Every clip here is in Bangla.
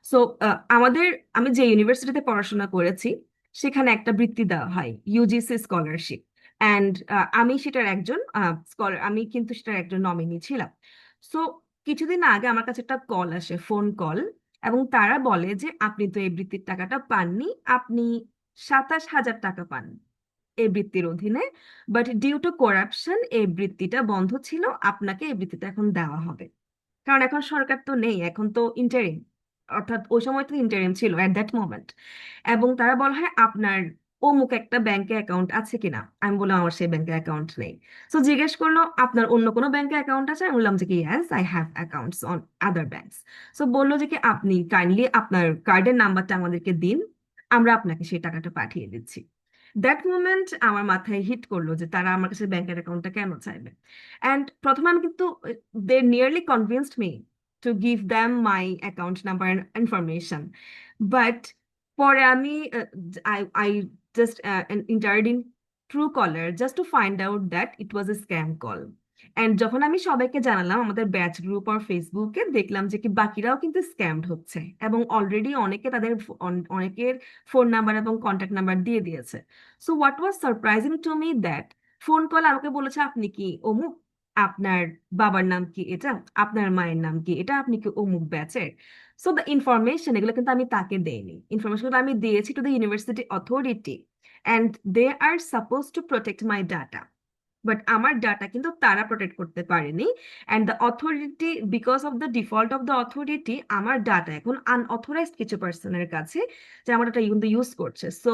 সো আমাদের, আমি যে ইউনিভার্সিটিতে পড়াশোনা করেছি সেখানে একটা বৃত্তি দেওয়া হয়, ইউজিসি স্কলারশিপ। অ্যান্ড আমি সেটার একজন স্কলার, আমি কিন্তু সেটার একজন নমিনি ছিলাম। সো কিছুদিন আগে আমার কাছে একটা কল আসে, ফোন কল, এবং তারা বলে যে আপনি তো এই বৃত্তির টাকাটা পাননি, আপনি 27,000 টাকা পান এই বৃত্তির অধীনে, বাট ডিউ টু করাপশন এই বৃত্তিটা বন্ধ ছিল, আপনাকে এই বৃত্তিটা এখন দেওয়া হবে। কারণ এখন সরকার তো নেই, এখন তো ইন্টারিম, অর্থাৎ ওই সময় তো ইন্টারিম ছিল এট দ্যাট মোমেন্ট। এবং তারা বলা হয় আপনার অমুক একটা ব্যাংকে অ্যাকাউন্ট আছে কিনা, আমি বললাম আমার সেই ব্যাংকে অ্যাকাউন্ট নেই। তো জিজ্ঞেস করলো আপনার অন্য কোনো ব্যাংকে অ্যাকাউন্ট আছে, আমি বললাম যে কি yes I have accounts on other banks. So বললো যে কি আপনি কাইন্ডলি আপনার কার্ডের নাম্বারটা আমাদেরকে দিন, আমরা আপনাকে সেই টাকাটা পাঠিয়ে দিচ্ছি। দ্যাট মোমেন্ট আমার মাথায় হিট করলো যে তারা আমার কাছে ব্যাংকের অ্যাকাউন্টটা কেন চাইবে। অ্যান্ড প্রথমে আমি কিন্তু, they nearly convinced me to give them my account number and information. But পরে আমি I just entered in Truecaller just to find out that it was a scam call. And যখন আমি সবাইকে জানালাম আমাদের ব্যাচ গ্রুপ আর ফেসবুকে, দেখলাম যে কি বাকিরাও কিন্তু স্ক্যামড হচ্ছে, এবং অলরেডি অনেকে তাদের অনেকের ফোন নাম্বার এবং কন্ট্যাক্ট নাম্বার দিয়ে দিয়েছে। So what was surprising to me that phone call আমাকে বলেছে আপনি কি অমুক, আপনার বাবার নাম কি এটা, আপনার মায়ের নাম কি এটা, আপনি কি অমুক ব্যাচের। সো দ্য ইনফরমেশন এগুলো কিন্তু আমি তাকে দেইনি, ইনফরমেশনগুলো আমি দিয়েছি to the university authority, and they are suppose to protect my data. But আমার ডাটা কিন্তু তারা প্রোটেক্ট করতে পারেনি। And the authority, because of the default of the authority, আমার ডাটা এখন আনঅথরাইজড কিছু পার্সনের কাছে, যে আমার ডাটা কিন্তু ইউজ করছে। So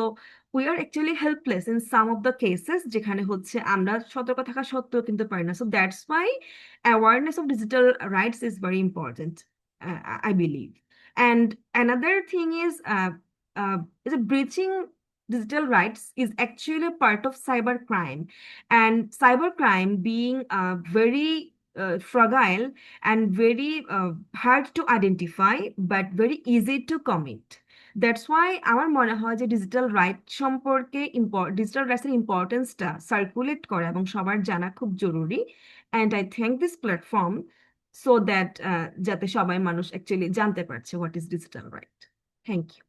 we are actually helpless in some of the cases, যেখানে হচ্ছে আমরা সতর্ক থাকা সত্ত্বেও কিন্তু পারি না। So that's why awareness of digital rights is very important, I believe. And another thing is a breaching digital rights is actually a part of cybercrime, and cybercrime being very fragile and very hard to identify but very easy to commit. That's why আমার মনে হয় যে ডিজিটাল রাইট সম্পর্কে, ডিজিটাল রাইটসের ইম্পর্টেন্সটা সার্কুলেট করা এবং সবার জানা খুব জরুরি। And I thank this platform so that যাতে সবাই মানুষ অ্যাকচুয়ালি জানতে পারছে what is digital right. Thank you.